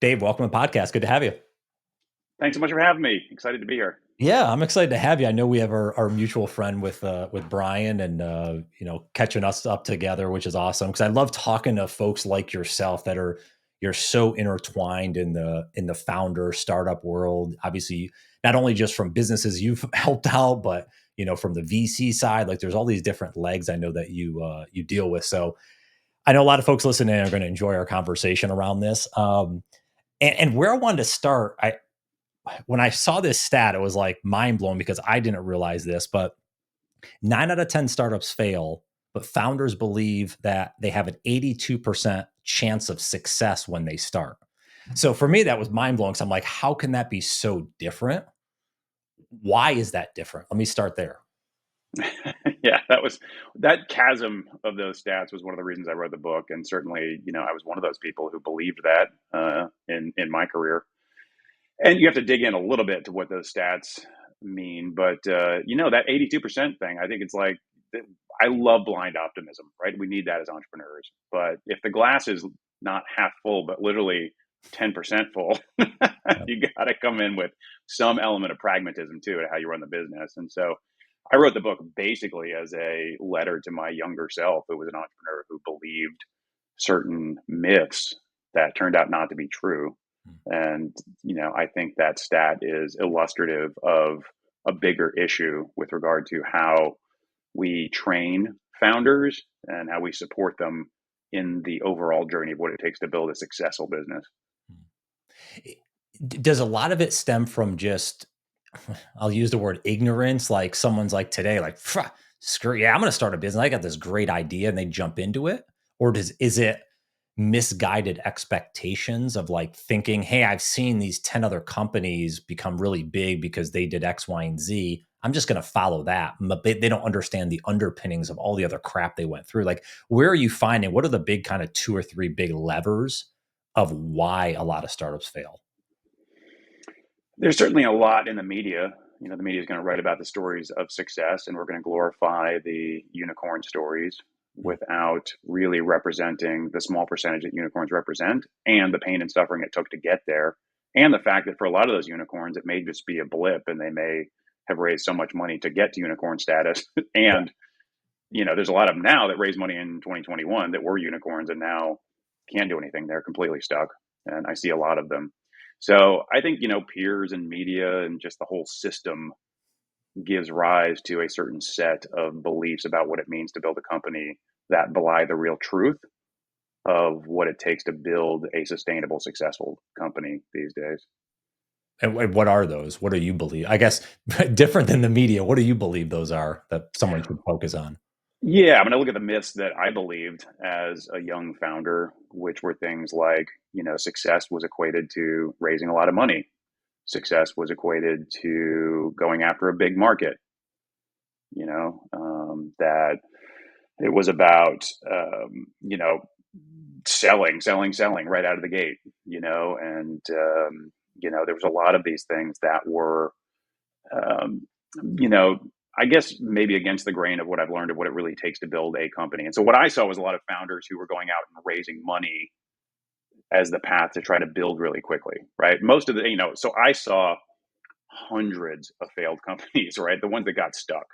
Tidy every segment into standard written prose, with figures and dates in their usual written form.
Dave, welcome to the podcast. Good to have you. Thanks so much for having me. Excited to be here. Yeah, I'm excited to have you. I know we have our mutual friend with Brian and catching us up together, which is awesome because I love talking to folks like yourself that are you're so intertwined in the founder startup world. Obviously, not only just from businesses you've helped out, but from the VC side. Like there's all these different legs I know that you deal with. So I know a lot of folks listening are going to enjoy our conversation around this. And where I wanted to start, I when I saw this stat, it was like mind blowing because I didn't realize this, but 9 out of 10 startups fail, but founders believe that they have an 82% chance of success when they start. So for me, that was mind blowing. So I'm like, how can that be so different? Why is that different? Let me start there. Yeah, that chasm of those stats was one of the reasons I wrote the book, and certainly, I was one of those people who believed that in my career. And you have to dig in a little bit to what those stats mean, but that 82% thing, I think it's like I love blind optimism, right? We need that as entrepreneurs. But if the glass is not half full, but literally 10% full, you got to come in with some element of pragmatism too to how you run the business. And so I wrote the book basically as a letter to my younger self, who was an entrepreneur who believed certain myths that turned out not to be true. And, I think that stat is illustrative of a bigger issue with regard to how we train founders and how we support them in the overall journey of what it takes to build a successful business. Does a lot of it stem from just, I'll use the word ignorance, like someone's like today, like, screw yeah, I'm going to start a business. I got this great idea and they jump into it. Or is it misguided expectations of like thinking, hey, I've seen these 10 other companies become really big because they did X, Y, and Z. I'm just going to follow that. But they don't understand the underpinnings of all the other crap they went through. Like, where are you finding, what are the big kind of 2 or 3 big levers of why a lot of startups fail? There's certainly a lot in the media. The media is going to write about the stories of success, and we're going to glorify the unicorn stories without really representing the small percentage that unicorns represent and the pain and suffering it took to get there. And the fact that for a lot of those unicorns, it may just be a blip and they may have raised so much money to get to unicorn status. And, there's a lot of them now that raised money in 2021 that were unicorns and now can't do anything. They're completely stuck. And I see a lot of them. So I think, peers and media and just the whole system gives rise to a certain set of beliefs about what it means to build a company that belie the real truth of what it takes to build a sustainable, successful company these days. And what are those? What do you believe? I guess different than the media. What do you believe those are that someone should focus on? Yeah, I'm going to look at the myths that I believed as a young founder, which were things like, success was equated to raising a lot of money. Success was equated to going after a big market, that it was about, selling right out of the gate, there was a lot of these things that were, um, you know, I guess maybe against the grain of what I've learned of what it really takes to build a company. And so what I saw was a lot of founders who were going out and raising money as the path to try to build really quickly, right? Most of the, so I saw hundreds of failed companies, right? The ones that got stuck,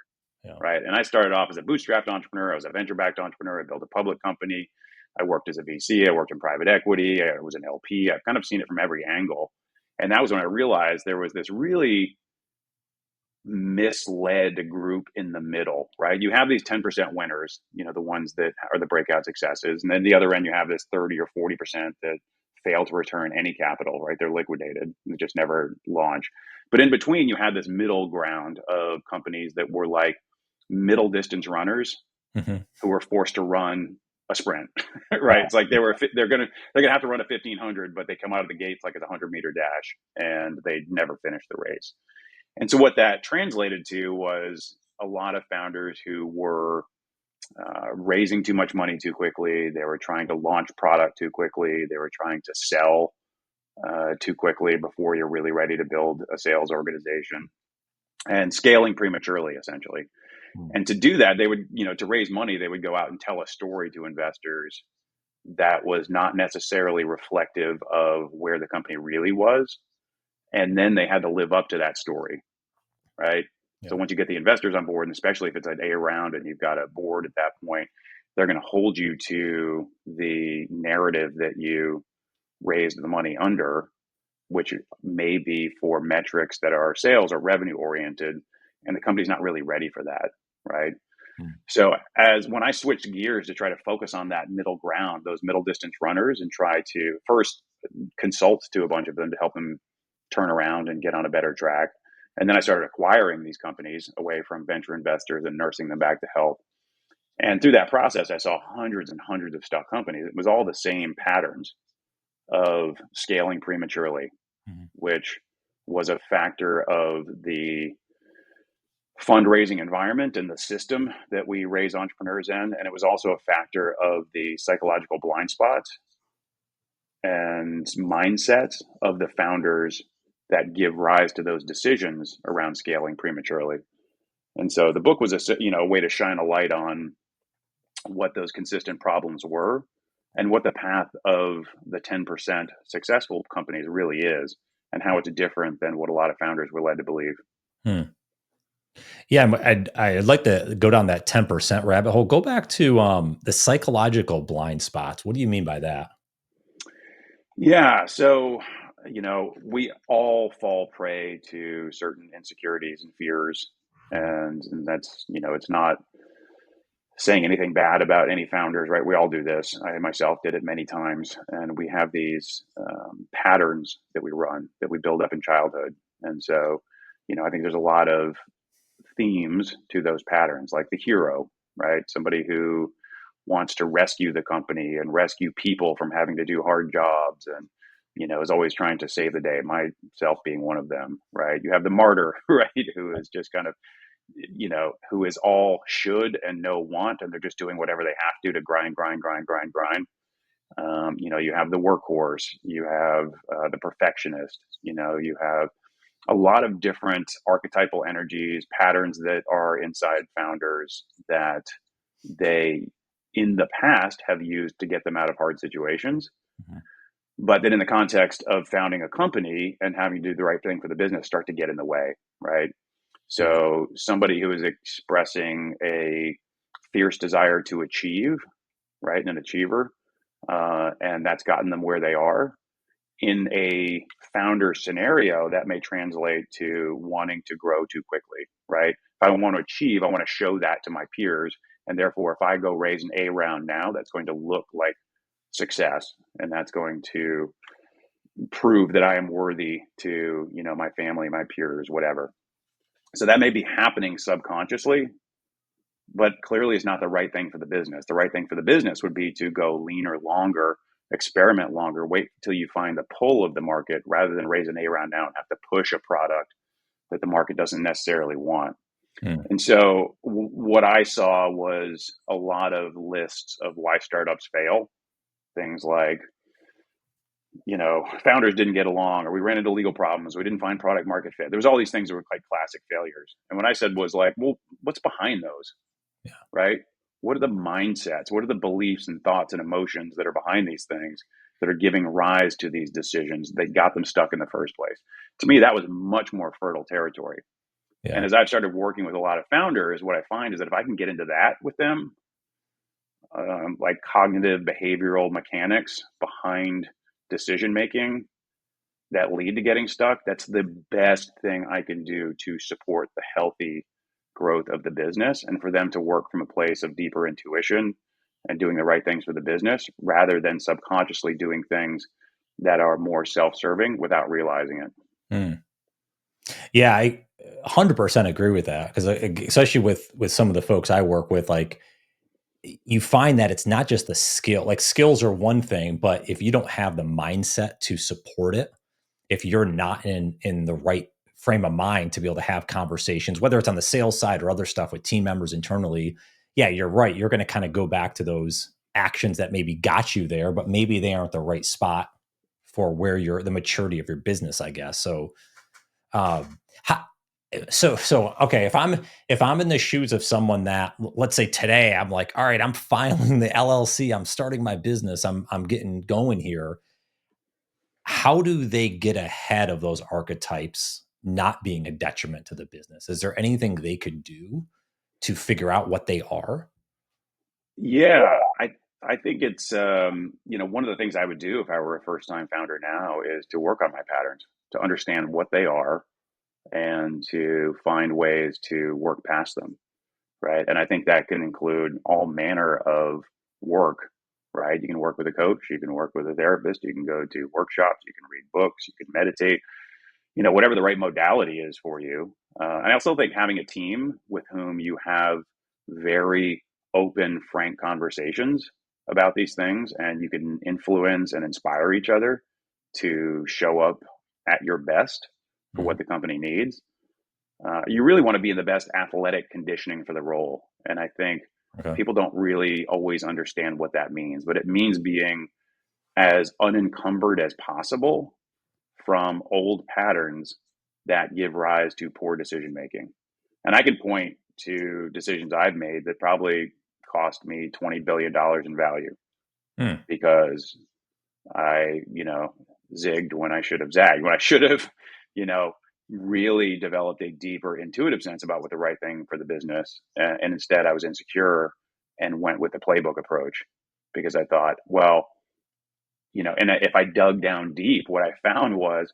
Yeah. right? And I started off as a bootstrapped entrepreneur. I was a venture-backed entrepreneur. I built a public company. I worked as a VC. I worked in private equity. I was an LP. I've kind of seen it from every angle. And that was when I realized there was this really misled group in the middle, right? You have these 10% winners, the ones that are the breakout successes. And then the other end, you have this 30 or 40% that fail to return any capital, right? They're liquidated and just never launch. But in between, you have this middle ground of companies that were like middle distance runners Mm-hmm. who were forced to run a sprint, right? It's like they're gonna have to run a 1500, but they come out of the gates like it's a 100-meter dash, and they never finish the race. And so what that translated to was a lot of founders who were raising too much money too quickly. They were trying to launch product too quickly. They were trying to sell too quickly before you're really ready to build a sales organization, and scaling prematurely, essentially. And to do that, they would, to raise money, they would go out and tell a story to investors that was not necessarily reflective of where the company really was. And then they had to live up to that story, right? Yeah. So once you get the investors on board, and especially if it's an A round and you've got a board at that point, they're going to hold you to the narrative that you raised the money under, which may be for metrics that are sales or revenue oriented, and the company's not really ready for that, right? Mm. So as when I switched gears to try to focus on that middle ground, those middle distance runners, and try to first consult to a bunch of them to help them turn around and get on a better track. And then I started acquiring these companies away from venture investors and nursing them back to health. And through that process, I saw hundreds and hundreds of stock companies. It was all the same patterns of scaling prematurely, Mhm. which was a factor of the fundraising environment and the system that we raise entrepreneurs in. And it was also a factor of the psychological blind spots and mindsets of the founders that give rise to those decisions around scaling prematurely. And so the book was a way to shine a light on what those consistent problems were and what the path of the 10% successful companies really is, and how it's different than what a lot of founders were led to believe. Hmm. Yeah, I'd like to go down that 10% rabbit hole. Go back to the psychological blind spots. What do you mean by that? Yeah. So, we all fall prey to certain insecurities and fears. And that's, it's not saying anything bad about any founders, right? We all do this. I myself did it many times. And we have these patterns that we run that we build up in childhood. And so, I think there's a lot of themes to those patterns, like the hero, right? Somebody who wants to rescue the company and rescue people from having to do hard jobs and is always trying to save the day, myself being one of them, right? You have the martyr, right, who is just kind of who is all should and no want, and they're just doing whatever they have to grind, grind, grind, grind, grind. You have the workhorse, you have the perfectionist, you have a lot of different archetypal energies, patterns that are inside founders that they in the past have used to get them out of hard situations. Mhm. But then in the context of founding a company and having to do the right thing for the business start to get in the way, right? Yeah. So somebody who is expressing a fierce desire to achieve, right, an achiever, and that's gotten them where they are. In a founder scenario, that may translate to wanting to grow too quickly, right? If I want to achieve, I want to show that to my peers. And therefore, if I go raise an A round now, that's going to look like success. And that's going to prove that I am worthy to, my family, my peers, whatever. So that may be happening subconsciously, but clearly it's not the right thing for the business. The right thing for the business would be to go leaner longer, experiment longer, wait until you find the pull of the market rather than raise an A round now and have to push a product that the market doesn't necessarily want. Mm. And so what I saw was a lot of lists of why startups fail. Things like, founders didn't get along, or we ran into legal problems, we didn't find product market fit. There was all these things that were like classic failures. And what I said was like, well, what's behind those? Yeah. Right? What are the mindsets? What are the beliefs and thoughts and emotions that are behind these things that are giving rise to these decisions that got them stuck in the first place? To me, that was much more fertile territory. And Yeah. as I've started working with a lot of founders, what I find is that if I can get into that with them, like cognitive behavioral mechanics behind decision making that lead to getting stuck, that's the best thing I can do to support the healthy growth of the business and for them to work from a place of deeper intuition and doing the right things for the business rather than subconsciously doing things that are more self-serving without realizing it. Mm. Yeah, I 100% agree with that because especially with some of the folks I work with, like you find that it's not just the skill. Like skills are one thing, but if you don't have the mindset to support it, if you're not in the right frame of mind to be able to have conversations, whether it's on the sales side or other stuff with team members internally, yeah, you're right. You're going to kind of go back to those actions that maybe got you there, but maybe they aren't the right spot for where you're the maturity of your business, I guess. So, how, So okay, if I'm in the shoes of someone that, let's say today I'm like, all right, I'm filing the LLC, I'm starting my business, I'm getting going here. How do they get ahead of those archetypes not being a detriment to the business? Is there anything they could do to figure out what they are? Yeah, I think it's one of the things I would do if I were a first time founder now is to work on my patterns, to understand what they are and to find ways to work past them, right? And I think that can include all manner of work, right? You can work with a coach, you can work with a therapist, you can go to workshops, you can read books, you can meditate, whatever the right modality is for you. I also think having a team with whom you have very open, frank conversations about these things and you can influence and inspire each other to show up at your best for Mhm. what the company needs. You really want to be in the best athletic conditioning for the role. And I think Okay. people don't really always understand what that means, but it means being as unencumbered as possible from old patterns that give rise to poor decision making. And I can point to decisions I've made that probably cost me $20 billion in value Hmm. because I, zigged when I should have zagged, when I should have, you know, really developed a deeper intuitive sense about what the right thing for the business. And instead, I was insecure and went with the playbook approach because I thought, well, and if I dug down deep, what I found was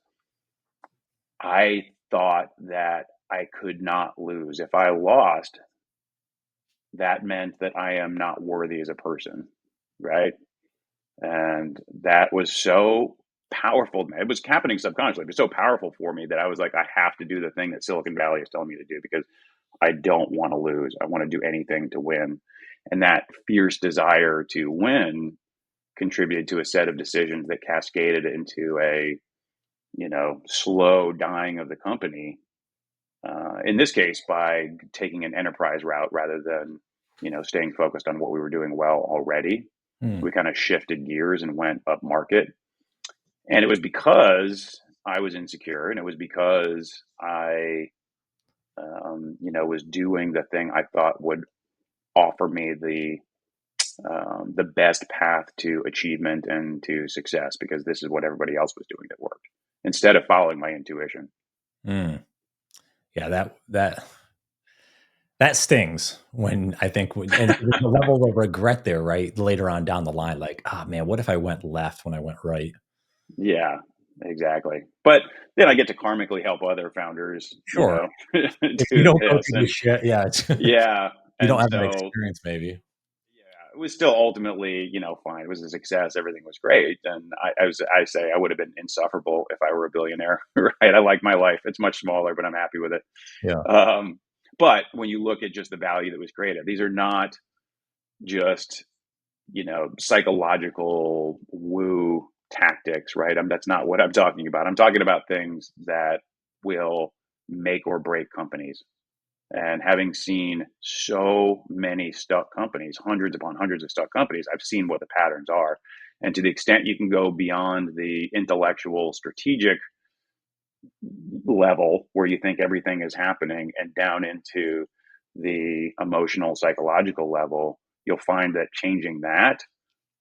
I thought that I could not lose. If I lost, that meant that I am not worthy as a person, right? And that was so powerful. It was happening subconsciously, but so powerful for me that I was like, I have to do the thing that Silicon Valley is telling me to do because I don't want to lose. I want to do anything to win. And that fierce desire to win contributed to a set of decisions that cascaded into a, slow dying of the company. In this case, by taking an enterprise route rather than, staying focused on what we were doing well already. Hmm. We kind of shifted gears and went up market. And it was because I was insecure and it was because I, was doing the thing I thought would offer me the best path to achievement and to success because this is what everybody else was doing that worked instead of following my intuition. Hmm. Yeah, that stings when I think and there's a level of regret there, right? Later on down the line, like, "Ah, man, what if I went left when I went right?" Yeah, exactly. But then I get to karmically help other founders, Sure. If you do don't go this. through the And shit, yeah, it's yeah. you don't And have that so, experience maybe. yeah, it was still ultimately, fine. It was a success. Everything was great. And I say I would have been insufferable if I were a billionaire, right? I like my life. It's much smaller, but I'm happy with it. Yeah. Um, but when you look at just the value that was created, these are not just, psychological woo tactics, right? That's not what I'm talking about. I'm talking about things that will make or break companies. And having seen so many stuck companies, hundreds upon hundreds of stuck companies, I've seen what the patterns are. And to the extent you can go beyond the intellectual, strategic level where you think everything is happening and down into the emotional, psychological level, you'll find that changing that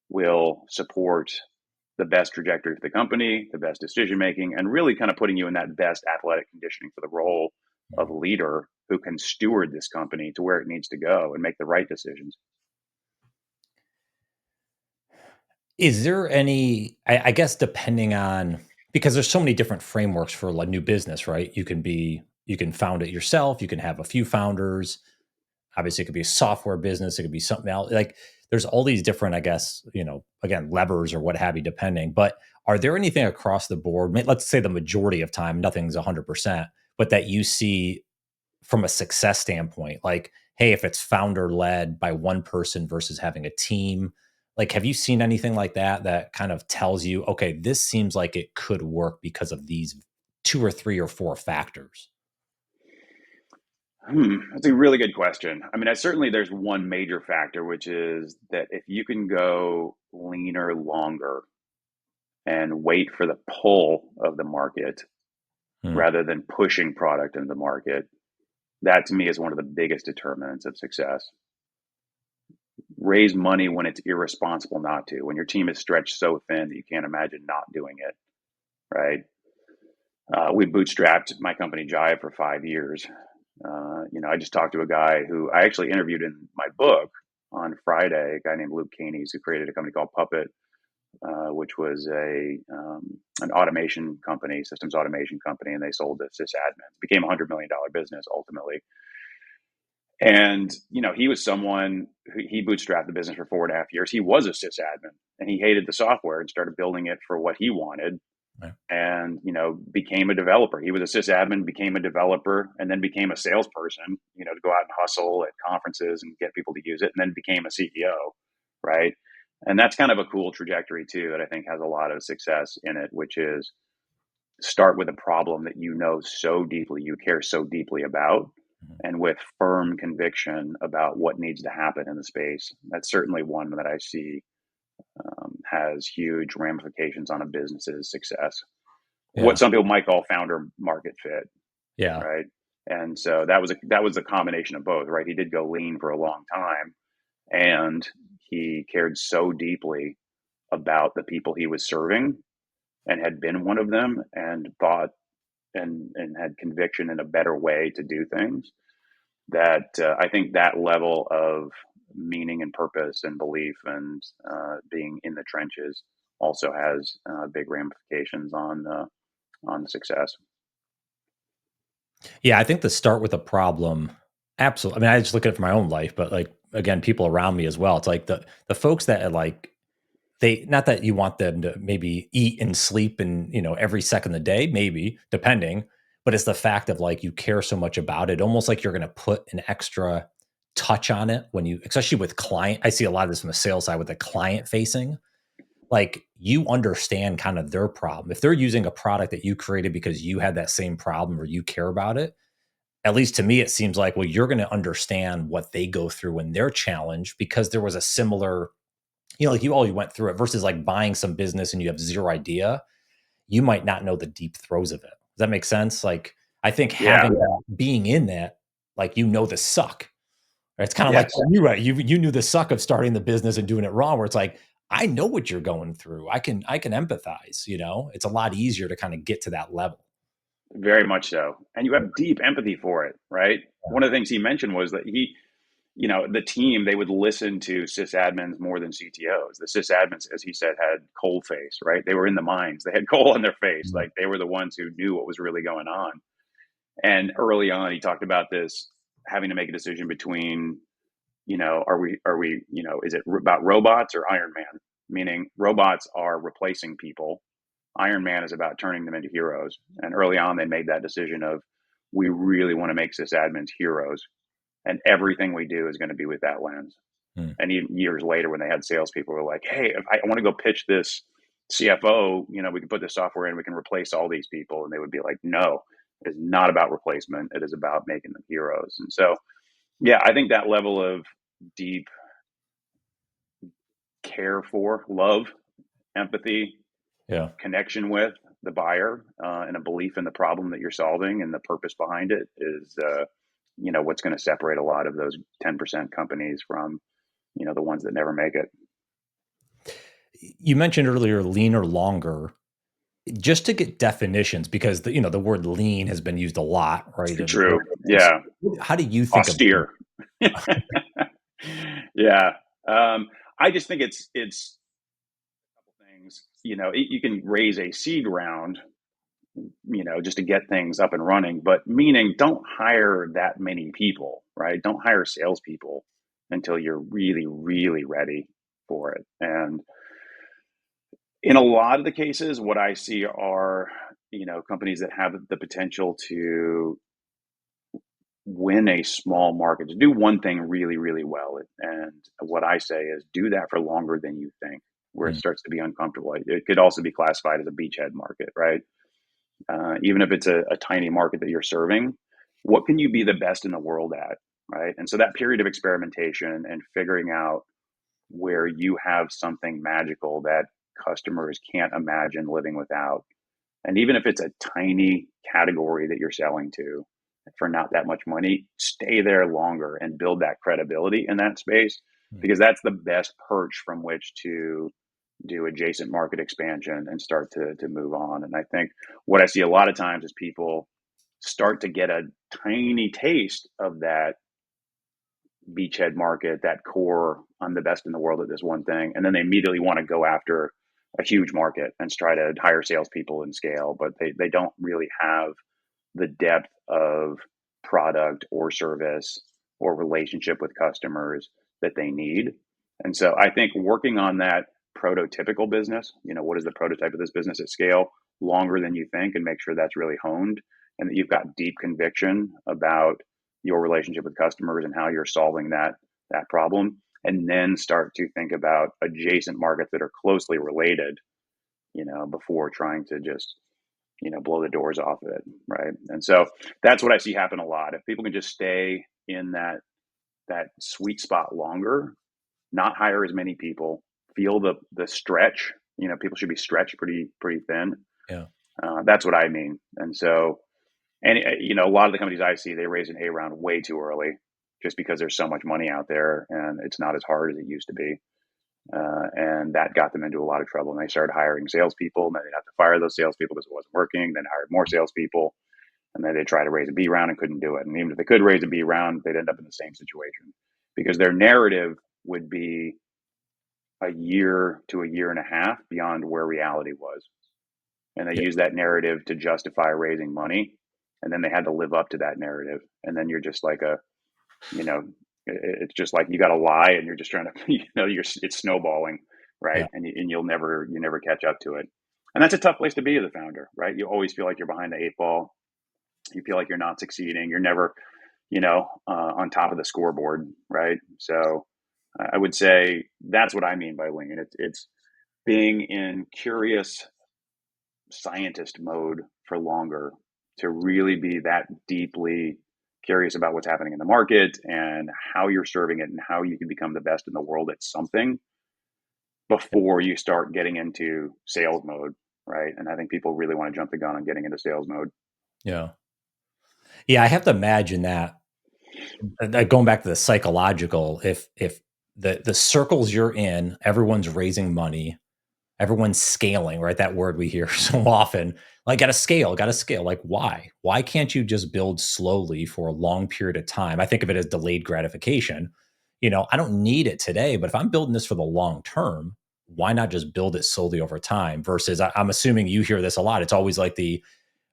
will support the best trajectory for the company, the best decision making, and really kind of putting you in that best athletic conditioning for the role of Mhm. leader who can steward this company to where it needs to go and make the right decisions. Is there any I guess depending on because there's so many different frameworks for a new business, right? You can found it yourself, you can have a few founders. Obviously, it could be a software business, it could be something else. Like there's all these different, I guess, again, levers or what have you, depending. But are there anything across the board? Let's say the majority of time, nothing's 100%, but that you see from a success standpoint, like, hey, if it's founder led by one person versus having a team, like, have you seen anything like that that kind of tells you, okay, this seems like it could work because of these two or three or four factors? That's a really good question. I mean, certainly there's one major factor, which is that if you can go leaner longer and wait for the pull of the market, Hmm. rather than pushing product into the market. That to me is one of the biggest determinants of success. Raise money when it's irresponsible not to, when your team is stretched so thin that you can't imagine not doing it, right? We bootstrapped my company Jive for 5 years. I just talked to a guy who I actually interviewed in my book on Friday, a guy named Luke Kanies, who created a company called Puppet, which was an automation company, systems automation company, and they sold to sysadmins. It became $100 million business ultimately. And he was someone who he bootstrapped the business for 4.5 years. He was a sysadmin, and he hated the software and started building it for what he wanted. Right. And became a developer. He was a sysadmin, became a developer, and then became a salesperson. To go out and hustle at conferences and get people to use it, and then became a CEO, right? And that's kind of a cool trajectory too that I think has a lot of success in it, which is start with a problem that so deeply, you care so deeply about, and with firm conviction about what needs to happen in the space. That's certainly one that I see has huge ramifications on a business's success. What Yeah. some people might call founder market fit, Yeah. right? And so that was a combination of both, right? He did go lean for a long time, and he cared so deeply about the people he was serving, and had been one of them, and thought and had conviction in a better way to do things, that I think that level of meaning and purpose and belief and being in the trenches also has big ramifications on success. Yeah, I think to start with a problem, absolutely. I mean, I just look at it for my own life, but like again, people around me as well. It's like the folks that are like they not that you want them to maybe eat and sleep and every second of the day, maybe depending, but it's the fact of like you care so much about it, almost like you're going to put an extra touch on it when you, especially with client. I see a lot of this from the sales side with the client facing. Like you understand kind of their problem. If they're using a product that you created because you had that same problem or you care about it, at least to me, it seems like, well, you're going to understand what they go through when they're challenged because there was a similar, like you went through it versus like buying some business and you have zero idea. You might not know the deep throes of it. Does that make sense? Like, I think Yeah. being in that, like, the suck. Right? It's kind of like Yes. you, right? You knew the suck of starting the business and doing it wrong, where it's like, I know what you're going through. I can empathize, it's a lot easier to kind of get to that level. Very much so. And you have deep empathy for it, right? One of the things he mentioned was that the team, they would listen to sysadmins more than CTOs. The sysadmins, as he said, had cold face, right? They were in the mines. They had coal on their face. Mhm. Like they were the ones who knew what was really going on. And early on, he talked about this having to make a decision between, is it about robots or Iron Man? Meaning robots are replacing people. Iron Man is about turning them into heroes. And early on, they made that decision of, we really want to make sysadmins heroes, and everything we do is going to be with that lens. Mm. And even years later, when they had salespeople, were like, "Hey, if I want to go pitch this CFO, we can put this software in, we can replace all these people," and they would be like, "No, it is not about replacement. It is about making them heroes." And so, yeah, I think that level of deep care for, love, empathy, Yeah. connection with the buyer, and a belief in the problem that you're solving and the purpose behind it is, what's going to separate a lot of those 10% companies from, the ones that never make it. You mentioned earlier lean or longer. Just to get definitions, because the word lean has been used a lot, right? In the True. workplace. Yeah. How do you think of lean? Austere. Yeah. I just think it's a couple things. You can raise a seed round, just to get things up and running, but meaning don't hire that many people, right? Don't hire salespeople until you're really, really ready for it. And in a lot of the cases, what I see are, companies that have the potential to win a small market, to do one thing really, really well. And what I say is do that for longer than you think, where it Mm. starts to be uncomfortable. It could also be classified as a beachhead market, right? Even if it's a tiny market that you're serving, what can you be the best in the world at, right? And so that period of experimentation and figuring out where you have something magical that customers can't imagine living without. And even if it's a tiny category that you're selling to for not that much money, stay there longer and build that credibility in that space, because that's the best perch from which to do adjacent market expansion and start to move on. And I think what I see a lot of times is people start to get a tiny taste of that beachhead market, that core, I'm the best in the world at this one thing. And then they immediately want to go after a huge market and try to hire salespeople and scale, but they don't really have the depth of product or service or relationship with customers that they need. And so I think working on that prototypical business, what is the prototype of this business at scale, longer than you think, and make sure that's really honed and that you've got deep conviction about your relationship with customers and how you're solving that problem, and then start to think about adjacent markets that are closely related, before trying to just blow the doors off of it, right? And so that's what I see happen a lot. If people can just stay in that sweet spot longer, not hire as many people, feel the stretch. People should be stretched pretty thin. Yeah. That's what I mean. And so, and a lot of the companies I see, they raise an A round way too early, just because there's so much money out there and it's not as hard as it used to be. And that got them into a lot of trouble. And they started hiring salespeople, and then they'd have to fire those salespeople because it wasn't working. Then hired more salespeople, and then they tried to raise a B round and couldn't do it. And even if they could raise a B round, they'd end up in the same situation because their narrative would be a year to a year and a half beyond where reality was. And they use that narrative to justify raising money. And then they had to live up to that narrative. And then you're just like it's just like you got to lie, and you're just trying to, it's snowballing, right? Yeah. And you'll never catch up to it. And that's a tough place to be as a founder, right? You always feel like you're behind the eight ball. You feel like you're not succeeding. You're never, on top of the scoreboard, right? So I would say that's what I mean by lean. It's being in curious scientist mode for longer, to really be that deeply curious about what's happening in the market and how you're serving it and how you can become the best in the world at something before you start getting into sales mode, right? And I think people really want to jump the gun on getting into sales mode. Yeah. Yeah. I have to imagine that going back to the psychological, if the circles you're in, everyone's raising money, everyone's scaling, right? That word we hear so often. Like, gotta scale. Like, why? Why can't you just build slowly for a long period of time? I think of it as delayed gratification. I don't need it today, but if I'm building this for the long term, why not just build it slowly over time? Versus, I'm assuming you hear this a lot. It's always like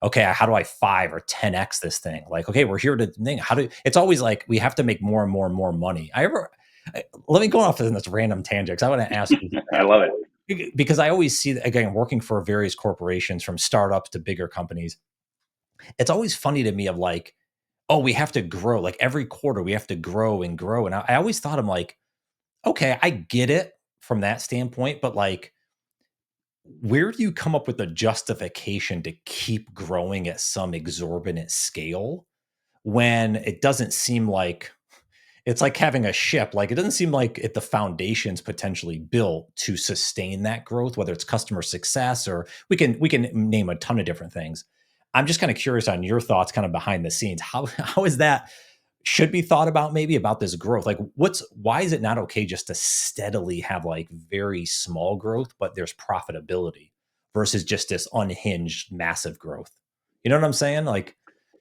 okay, how do I 5 or 10x this thing? Like, okay, we're here to think. It's always like we have to make more and more and more money. Let me go off in this random tangent because I want to ask you. I love it. Because I always see, again, working for various corporations from startups to bigger companies, it's always funny to me of like, oh, we have to grow. Like every quarter we have to grow and grow. And I always thought, I'm like, okay, I get it from that standpoint, but like, where do you come up with the justification to keep growing at some exorbitant scale when it doesn't seem like it's like having a ship? Like, it doesn't seem like the foundation's potentially built to sustain that growth, whether it's customer success or we can name a ton of different things. I'm just kind of curious on your thoughts kind of behind the scenes. How is that should be thought about, maybe about this growth? Like, why is it not okay just to steadily have like very small growth, but there's profitability versus just this unhinged massive growth? You know what I'm saying? Like,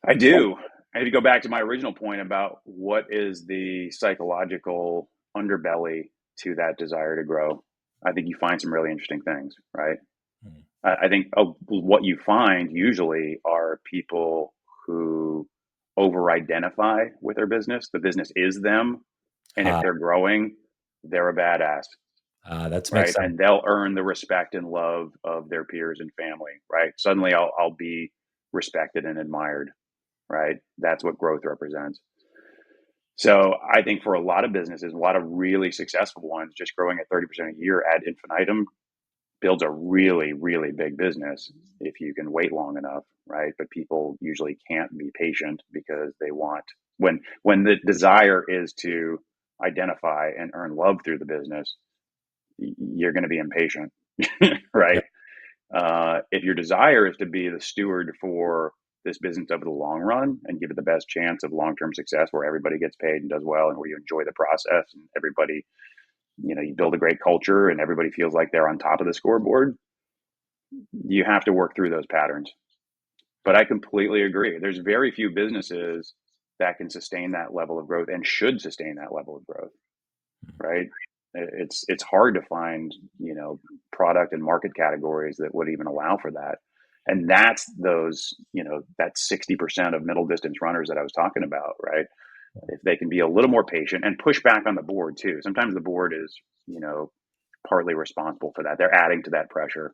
I do. I had to go back to my original point about what is the psychological underbelly to that desire to grow. I think you find some really interesting things, right? hmm, I think what you find usually are people who over identify with their business. The business is them. And if uh, they're growing, they're a badass, that makes right? sense. And they'll earn the respect and love of their peers and family, right? Suddenly I'll be respected and admired, right? That's what growth represents. So I think for a lot of businesses, a lot of really successful ones, just growing at 30% a year ad infinitum builds a really, really big business if you can wait long enough, right? But people usually can't be patient because they want, when the desire is to identify and earn love through the business, you're going to be impatient, Yeah. right? If your desire is to be the steward for this business over the long run and give it the best chance of long-term success where everybody gets paid and does well and where you enjoy the process and everybody, you build a great culture and everybody feels like they're on top of the scoreboard, you have to work through those patterns. But I completely agree. There's very few businesses that can sustain that level of growth and should sustain that level of growth, right? It's hard to find, product and market categories that would even allow for that. And that's those, that 60% of middle distance runners that I was talking about, right? If they can be a little more patient and push back on the board too. Sometimes the board is, partly responsible for that. They're adding to that pressure,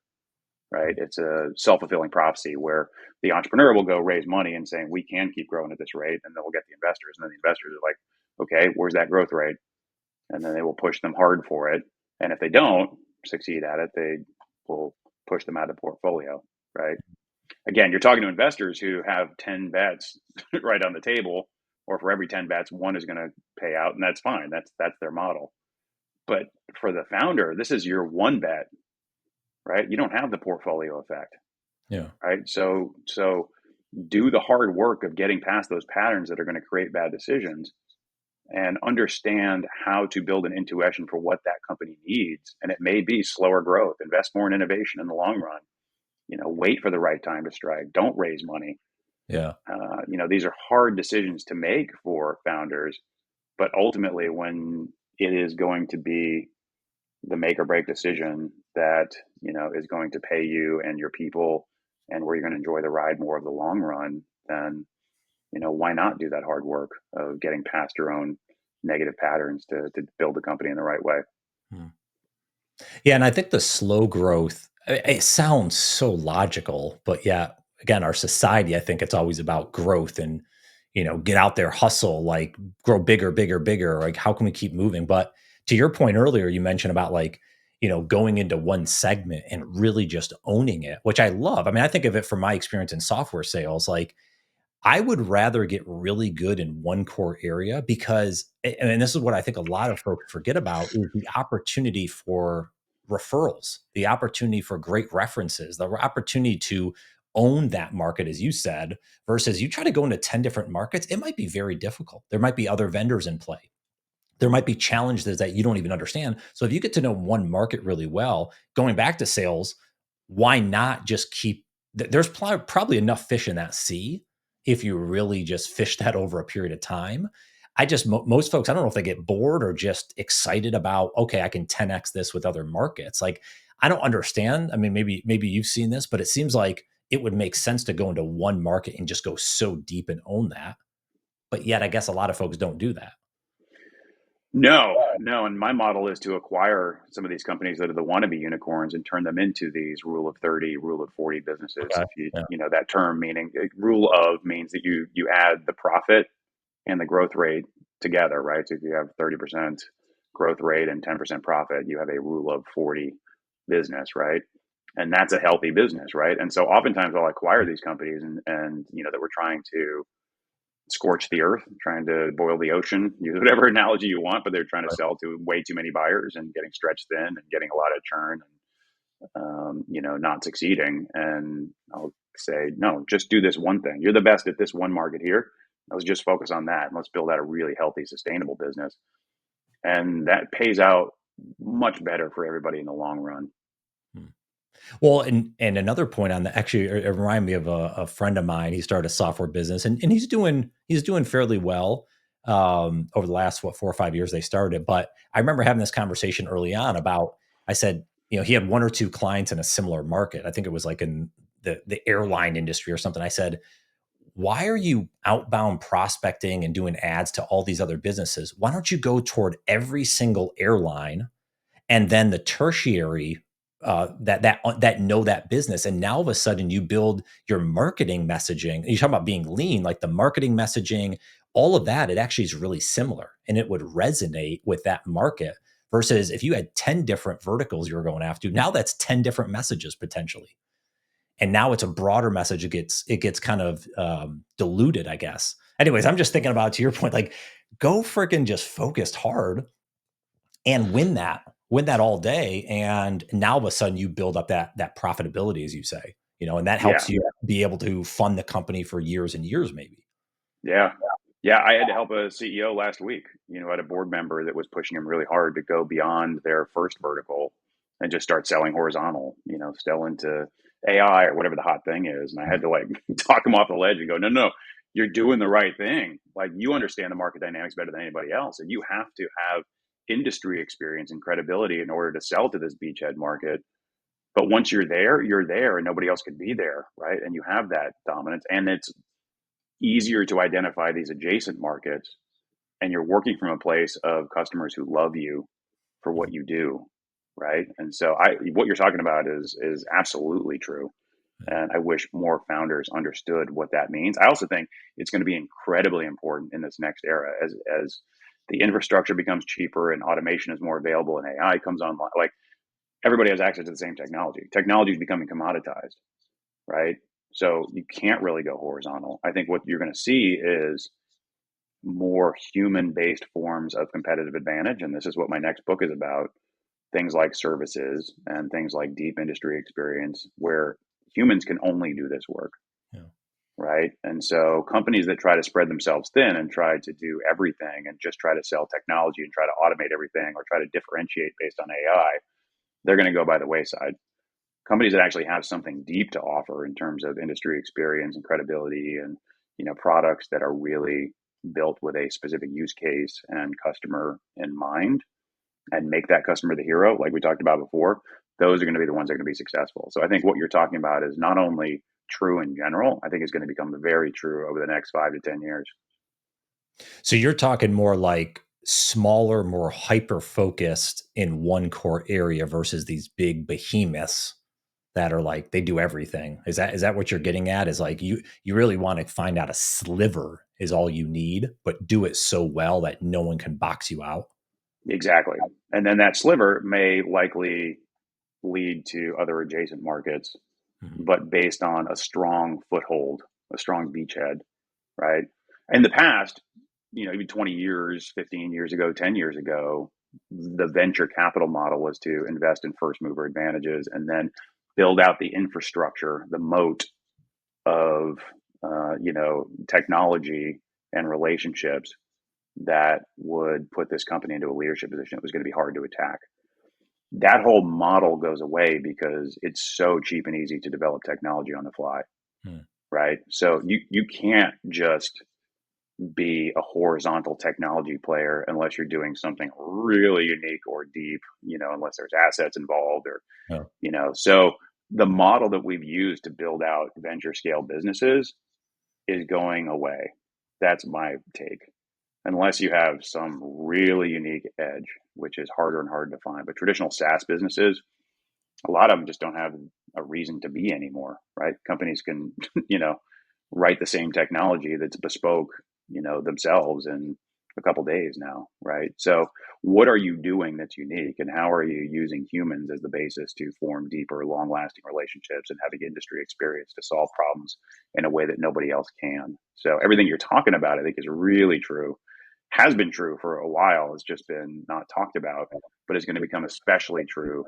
right? It's a self-fulfilling prophecy where the entrepreneur will go raise money and saying, we can keep growing at this rate, and then we'll get the investors. And then the investors are like, okay, where's that growth rate? And then they will push them hard for it. And if they don't succeed at it, they will push them out of the portfolio, right? Again, you're talking to investors who have 10 bets right on the table, or for every 10 bets, one is going to pay out, and that's fine. That's their model. But for the founder, this is your one bet, right? You don't have the portfolio effect. Yeah. Right. So do the hard work of getting past those patterns that are going to create bad decisions and understand how to build an intuition for what that company needs. And it may be slower growth, invest more in innovation in the long run, wait for the right time to strike. Don't raise money. Yeah. These are hard decisions to make for founders, but ultimately when it is going to be the make or break decision that, is going to pay you and your people and where you're going to enjoy the ride more of the long run, then, why not do that hard work of getting past your own negative patterns to build the company in the right way? Hmm. Yeah. And I think the slow growth, it sounds so logical, but yeah, again, our society, I think it's always about growth and, get out there, hustle, like grow bigger, bigger, bigger. Like, how can we keep moving? But to your point earlier, you mentioned about like, going into one segment and really just owning it, which I love. I mean, I think of it from my experience in software sales. Like, I would rather get really good in one core area because, and this is what I think a lot of folks forget about, is the opportunity for referrals, the opportunity for great references, the opportunity to own that market, as you said, versus you try to go into 10 different markets. It might be very difficult. There might be other vendors in play. There might be challenges that you don't even understand. So if you get to know one market really well, going back to sales, why not just keep, there's probably enough fish in that sea if you really just fish that over a period of time. I just, most folks, I don't know if they get bored or just excited about, okay, I can 10X this with other markets. Like, I don't understand. I mean, maybe you've seen this, but it seems like it would make sense to go into one market and just go so deep and own that. But yet I guess a lot of folks don't do that. No. And my model is to acquire some of these companies that are the wannabe unicorns and turn them into these rule of 30, rule of 40 businesses. Okay. If you, Yeah. that term meaning rule of means that you add the profit and the growth rate together, right? So if you have 30% growth rate and 10% profit, you have a rule of 40 business, right? And that's a healthy business, right? And so oftentimes I'll acquire these companies and that we're trying to scorch the earth, trying to boil the ocean, use whatever analogy you want, but they're trying to Right. sell to way too many buyers and getting stretched thin and getting a lot of churn and, not succeeding. And I'll say, no, just do this one thing. You're the best at this one market here. Let's just focus on that and let's build out a really healthy, sustainable business. And that pays out much better for everybody in the long run. Hmm. Well, and another point on that, actually, it reminded me of a friend of mine. He started a software business, and he's doing fairly well over the last 4 or 5 years they started. But I remember having this conversation early on about. I said, he had one or two clients in a similar market. I think it was like in the airline industry or something. I said, why are you outbound prospecting and doing ads to all these other businesses? Why don't you go toward every single airline and then the tertiary that know that business, and now all of a sudden you build your marketing messaging. You talk about being lean, like the marketing messaging, all of that. It actually is really similar, and it would resonate with that market. Versus if you had 10 different verticals you were going after, now that's 10 different messages potentially, and now it's a broader message. It gets kind of diluted, I guess. Anyways, I'm just thinking about, to your point, like, go freaking just focused hard and win that all day. And now all of a sudden you build up that profitability, as you say, and that Yeah. helps you be able to fund the company for years and years, maybe. Yeah. Yeah. I had to help a CEO last week, had a board member that was pushing him really hard to go beyond their first vertical and just start selling horizontal, sell into AI or whatever the hot thing is. And I had to like talk him off the ledge and go, no, no, you're doing the right thing. Like you understand the market dynamics better than anybody else. And you have to have industry experience and credibility in order to sell to this beachhead market. But once you're there and nobody else could be there. Right. And you have that dominance, and it's easier to identify these adjacent markets, and you're working from a place of customers who love you for what you do, right? And so what you're talking about is absolutely true, and I wish more founders understood what that means. I also think it's going to be incredibly important in this next era as the infrastructure becomes cheaper and automation is more available and AI comes online. Like everybody has access to the same technology. Technology is becoming commoditized, right? So you can't really go horizontal. I think what you're going to see is more human based forms of competitive advantage. And this is what my next book is about, things like services and things like deep industry experience, where humans can only do this work. Yeah. Right. And so companies that try to spread themselves thin and try to do everything and just try to sell technology and try to automate everything or try to differentiate based on AI, they're going to go by the wayside. Companies that actually have something deep to offer in terms of industry experience and credibility and products that are really built with a specific use case and customer in mind and make that customer the hero like we talked about before, those are going to be the ones that are going to be successful. So I think what you're talking about is not only true in general, I think it's going to become very true over the next 5 to 10 years. So you're talking more like smaller, more hyper focused in one core area versus these big behemoths that are like they do everything. Is that what you're getting at? Is like you really want to find out a sliver is all you need, but do it so well that no one can box you out. Exactly. And then that sliver may likely lead to other adjacent markets, Mhm. but based on a strong foothold, a strong beachhead, right? In the past, even 20 years, 15 years ago, 10 years ago, the venture capital model was to invest in first mover advantages and then build out the infrastructure, the moat of, technology and relationships that would put this company into a leadership position that was going to be hard to attack. That whole model goes away because it's so cheap and easy to develop technology on the fly, Hmm. right? So you can't just be a horizontal technology player unless you're doing something really unique or deep, unless there's assets involved or, Yeah. so the model that we've used to build out venture scale businesses is going away. That's my take. Unless you have some really unique edge, which is harder and harder to find. But traditional SaaS businesses, a lot of them just don't have a reason to be anymore, right? Companies can, write the same technology that's bespoke, themselves in a couple days now, right? So, what are you doing that's unique, and how are you using humans as the basis to form deeper, long-lasting relationships and having industry experience to solve problems in a way that nobody else can? So, everything you're talking about, I think, is really true. Has been true for a while. It's just been not talked about, but it's going to become especially true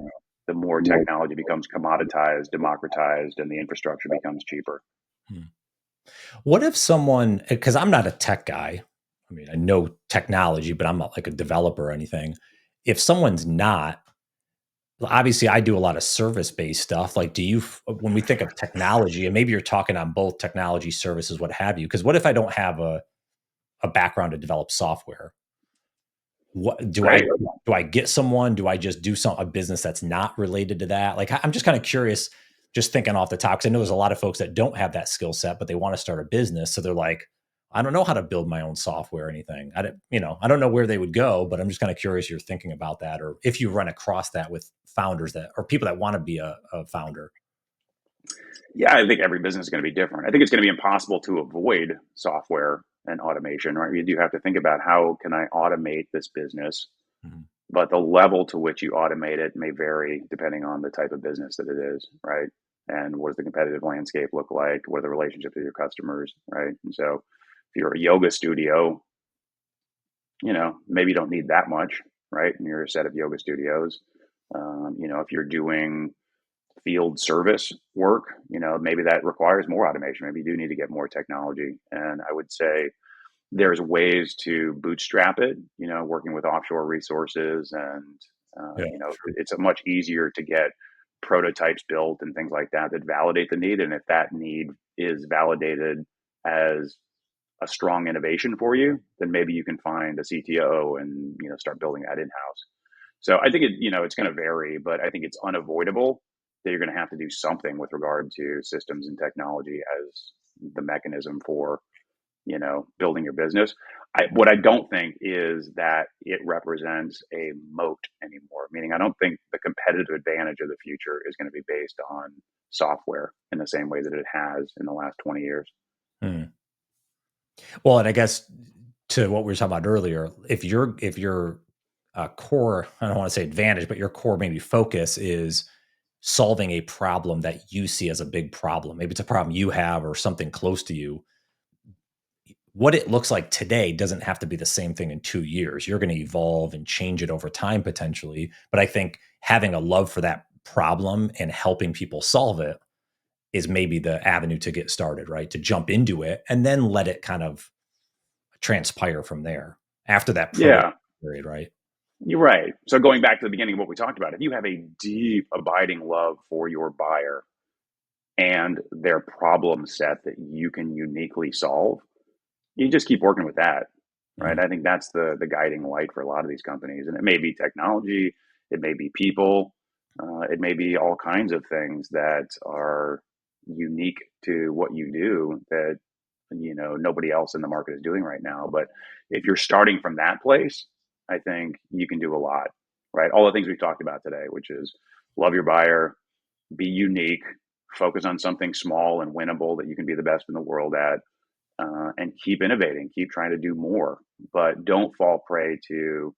the more technology becomes commoditized, democratized, and the infrastructure becomes cheaper. Hmm. What if someone, because I'm not a tech guy, I mean, I know technology, but I'm not like a developer or anything. If someone's not, obviously I do a lot of service based stuff. Like, when we think of technology, and maybe you're talking on both technology services, what have you, because what if I don't have a background to develop software? What do I Right. do? I get someone? Do I just do a business that's not related to that? Like, I'm just kind of curious, just thinking off the top, because I know there's a lot of folks that don't have that skill set, but they want to start a business. So they're like, I don't know how to build my own software or anything. I don't know where they would go, but I'm just kind of curious you're thinking about that, or if you run across that with founders that or people that want to be a founder. Yeah, I think every business is going to be different. I think it's going to be impossible to avoid software and automation, right? You do have to think about how can I automate this business, Mhm. but the level to which you automate it may vary depending on the type of business that it is, right? And what does the competitive landscape look like? What are the relationships with your customers, right? And so if you're a yoga studio, maybe you don't need that much, right? And you're a set of yoga studios. If you're doing field service work, maybe that requires more automation. Maybe you do need to get more technology. And I would say there's ways to bootstrap it, working with offshore resources. And, Yeah. it's a much easier to get prototypes built and things like that that validate the need. And if that need is validated as a strong innovation for you, then maybe you can find a CTO and, start building that in house. So I think it's going to vary, but I think it's unavoidable that you're going to have to do something with regard to systems and technology as the mechanism for, building your business. What I don't think is that it represents a moat anymore, meaning I don't think the competitive advantage of the future is going to be based on software in the same way that it has in the last 20 years. Hmm. Well, and I guess to what we were talking about earlier, if your core, I don't want to say advantage, but your core maybe focus is solving a problem that you see as a big problem. Maybe it's a problem you have or something close to you. What it looks like today doesn't have to be the same thing in 2 years. You're going to evolve and change it over time potentially. But I think having a love for that problem and helping people solve it is maybe the avenue to get started, right? To jump into it and then let it kind of transpire from there after that prototype Yeah, period, right? you're right. So going back to the beginning of what we talked about, if you have a deep, abiding love for your buyer and their problem set that you can uniquely solve, you just keep working with that, right? Mhm. I think that's the guiding light for a lot of these companies, and it may be technology, it may be people, it may be all kinds of things that are unique to what you do that nobody else in the market is doing right now. But if you're starting from that place, I think you can do a lot, right? All the things we've talked about today, which is love your buyer, be unique, focus on something small and winnable that you can be the best in the world at, and keep innovating, keep trying to do more, but don't fall prey to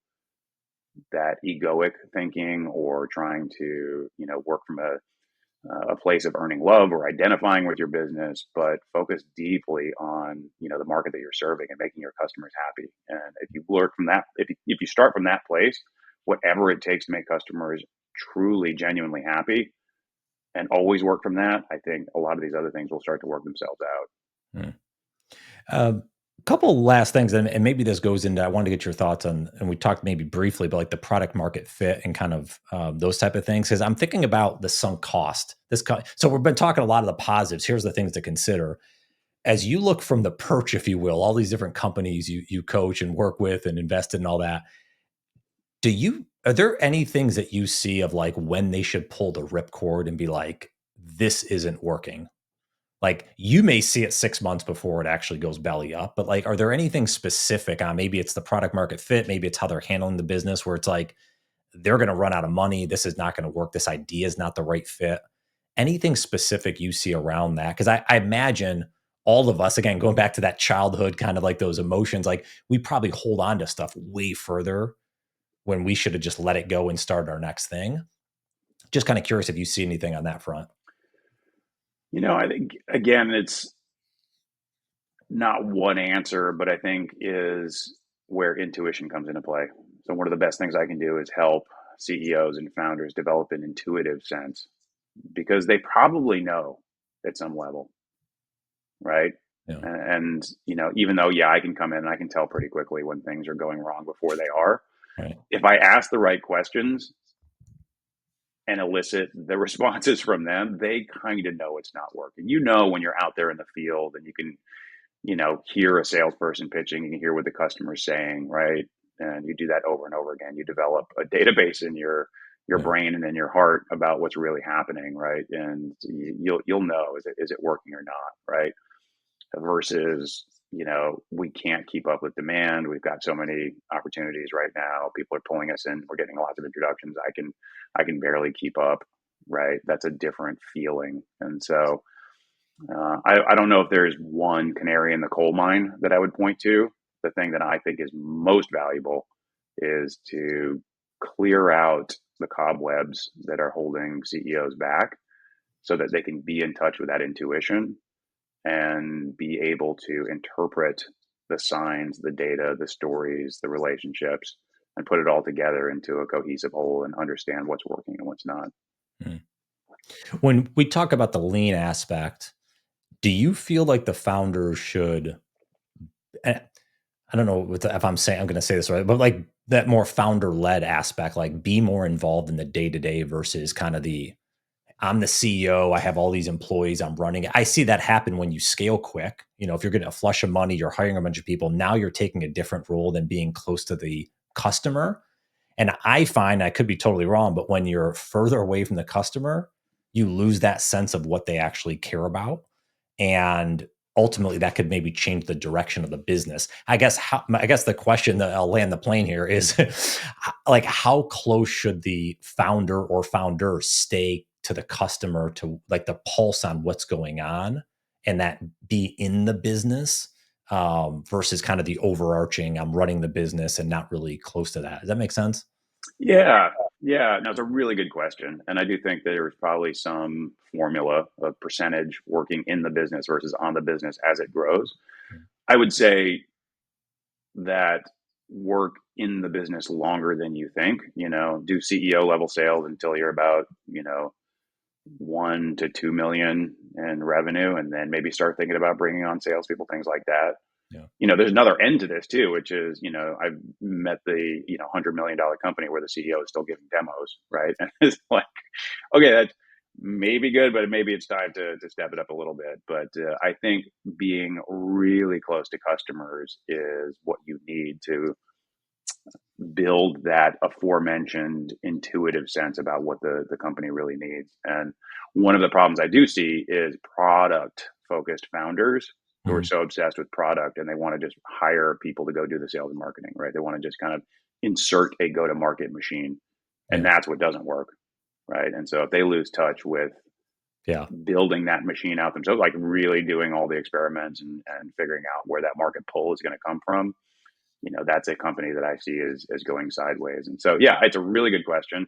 that egoic thinking or trying to, work from a place of earning love or identifying with your business, but focus deeply on, the market that you're serving and making your customers happy. And if you work from that, if you start from that place, whatever it takes to make customers truly, genuinely happy and always work from that, I think a lot of these other things will start to work themselves out. Mm. A couple last things, and maybe this goes into, I wanted to get your thoughts on, and we talked maybe briefly about like the product market fit and kind of those type of things. Because I'm thinking about the sunk cost. So we've been talking a lot of the positives. Here's the things to consider as you look from the perch, if you will, all these different companies you coach and work with and invest in and all that. Are there any things that you see of like when they should pull the ripcord and be like, this isn't working? Like you may see it 6 months before it actually goes belly up, but like, are there anything specific on maybe it's the product market fit, maybe it's how they're handling the business where it's like they're going to run out of money, this is not going to work, this idea is not the right fit? Anything specific you see around that? Because I imagine all of us, again, going back to that childhood kind of like those emotions, like we probably hold on to stuff way further when we should have just let it go and started our next thing. Just kind of curious if you see anything on that front. I think again, it's not one answer, but I think is where intuition comes into play. So one of the best things I can do is help CEOs and founders develop an intuitive sense because they probably know at some level, right? Yeah. And even though I can come in and I can tell pretty quickly when things are going wrong before they are. Right. If I ask the right questions and elicit the responses from them, they kind of know it's not working. When you're out there in the field and you can hear a salesperson pitching, you can hear what the customer's saying, right? And you do that over and over again. You develop a database in your Yeah. brain and in your heart about what's really happening, right? And you'll know is it working or not, right? Versus we can't keep up with demand. We've got so many opportunities right now. People are pulling us in. We're getting lots of introductions. I can barely keep up, right? That's a different feeling, and so I don't know if there's one canary in the coal mine that I would point to. The thing that I think is most valuable is to clear out the cobwebs that are holding CEOs back so that they can be in touch with that intuition and be able to interpret the signs, the data, the stories, the relationships, and put it all together into a cohesive whole and understand what's working and what's not. Mm. When we talk about the lean aspect, do you feel like the founder should, eh, I don't know if I'm saying, I'm going to say this right, but like that more founder led aspect, like be more involved in the day to day versus kind of the, I'm the CEO, I have all these employees, I'm running it. I see that happen when you scale quick. You know, if you're getting a flush of money, you're hiring a bunch of people, now you're taking a different role than being close to the customer. And I find, I could be totally wrong, but when you're further away from the customer, you lose that sense of what they actually care about. And ultimately that could maybe change the direction of the business. I guess the question that I'll land the plane here is like, how close should the founder or founders stay to the customer, to like the pulse on what's going on, and that be in the business, versus kind of the overarching, I'm running the business and not really close to that. Does that make sense? Yeah, yeah. No, it's a really good question, and I do think there's probably some formula of percentage working in the business versus on the business as it grows. I would say that work in the business longer than you think. Do CEO level sales until you're about 1 to 2 million in revenue, and then maybe start thinking about bringing on salespeople, things like that. Yeah. There's another end to this too, which is, I've met the, $100 million company where the CEO is still giving demos, right? And it's like, okay, that's maybe good, but maybe it's time to step it up a little bit. But I think being really close to customers is what you need to build that aforementioned intuitive sense about what the company really needs. And one of the problems I do see is product focused founders who are Mhm. so obsessed with product and they want to just hire people to go do the sales and marketing, right? They want to just kind of insert a go to market machine. And Yeah. that's what doesn't work, right? And so if they lose touch with Yeah. building that machine out themselves, like really doing all the experiments and figuring out where that market pull is going to come from, that's a company that I see as going sideways. And so, yeah, it's a really good question.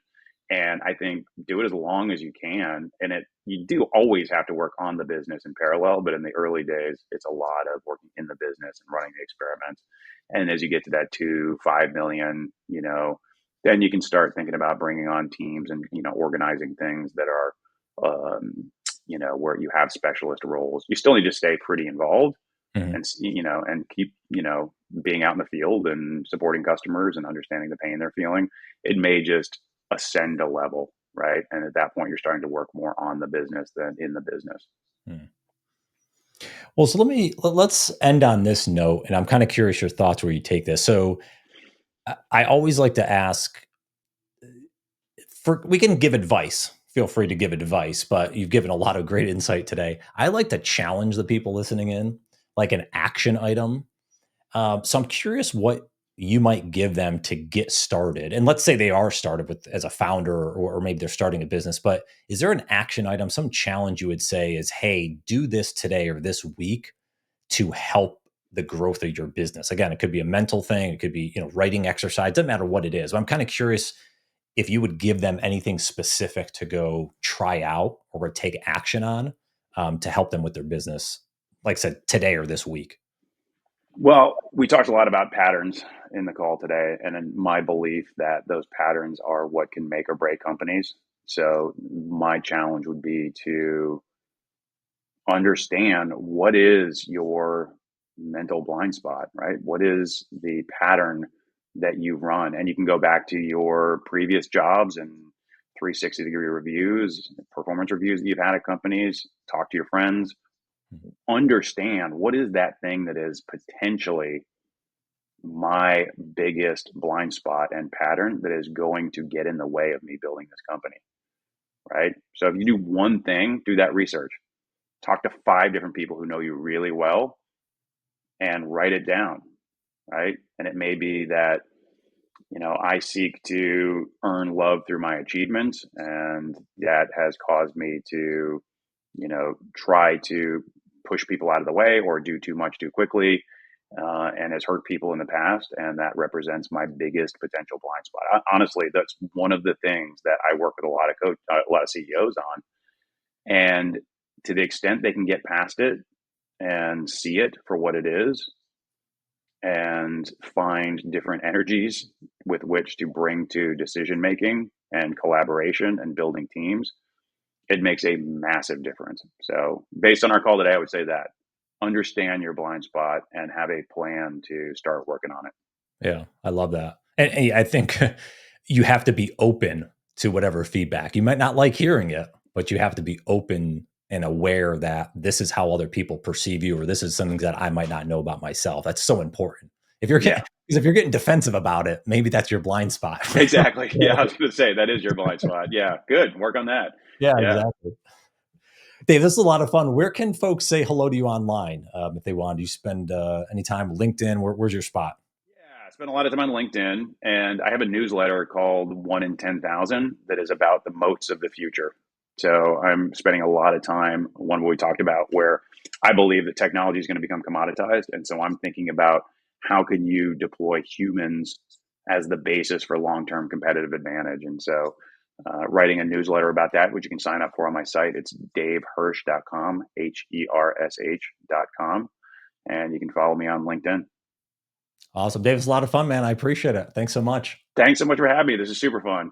And I think do it as long as you can. And you do always have to work on the business in parallel, but in the early days, it's a lot of working in the business and running the experiments. And as you get to that 2, 5 million, then you can start thinking about bringing on teams and, organizing things that are, where you have specialist roles. You still need to stay pretty involved Mhm. and keep being out in the field and supporting customers and understanding the pain they're feeling. It may just ascend a level, right? And at that point, you're starting to work more on the business than in the business. Mhm. Well, so let's end on this note, and I'm kind of curious your thoughts where you take this. So I always like to ask, for we can give advice. Feel free to give advice, but you've given a lot of great insight today. I like to challenge the people listening in, like an action item. So I'm curious what you might give them to get started. And let's say they are started with as a founder, or maybe they're starting a business, but is there an action item, some challenge you would say is, hey, do this today or this week to help the growth of your business? Again, it could be a mental thing, it could be, writing exercise, doesn't matter what it is. But I'm kind of curious if you would give them anything specific to go try out or take action on, to help them with their business, like I said, today or this week. Well, we talked a lot about patterns in the call today, and in my belief that those patterns are what can make or break companies. So my challenge would be to understand what is your mental blind spot, right? What is the pattern that you run? And you can go back to your previous jobs and 360-degree reviews, performance reviews that you've had at companies, talk to your friends, Mhm. understand what is that thing that is potentially my biggest blind spot and pattern that is going to get in the way of me building this company, right? So if you do one thing, do that research. Talk to 5 different people who know you really well and write it down, right? And it may be that, I seek to earn love through my achievements, and that has caused me to, try to push people out of the way or do too much too quickly, and has hurt people in the past. And that represents my biggest potential blind spot. Honestly, that's one of the things that I work with a lot of CEOs on. And to the extent they can get past it and see it for what it is and find different energies with which to bring to decision making and collaboration and building teams, it makes a massive difference. So based on our call today, I would say that understand your blind spot and have a plan to start working on it. Yeah, I love that. And I think you have to be open to whatever feedback. You might not like hearing it, but you have to be open and aware that this is how other people perceive you, or this is something that I might not know about myself. That's so important. If you're Yeah, getting, because if you're getting defensive about it, maybe that's your blind spot. exactly. Yeah, Yeah, I was going to say that is your blind spot. Yeah, good. Work on that. yeah, Yeah. exactly. Dave, this is a lot of fun. Where can folks say hello to you online if they want? Do you spend any time LinkedIn? Where's your spot? Yeah, I spend a lot of time on LinkedIn, and I have a newsletter called One in 10,000 that is about the moats of the future. So I'm spending a lot of time, one what we talked about, where I believe that technology is going to become commoditized. And so I'm thinking about how can you deploy humans as the basis for long-term competitive advantage. And so writing a newsletter about that, which you can sign up for on my site. It's davehersh.com, HERSH.com. And you can follow me on LinkedIn. Awesome. Dave, it's a lot of fun, man. I appreciate it. Thanks so much. Thanks so much for having me. This is super fun.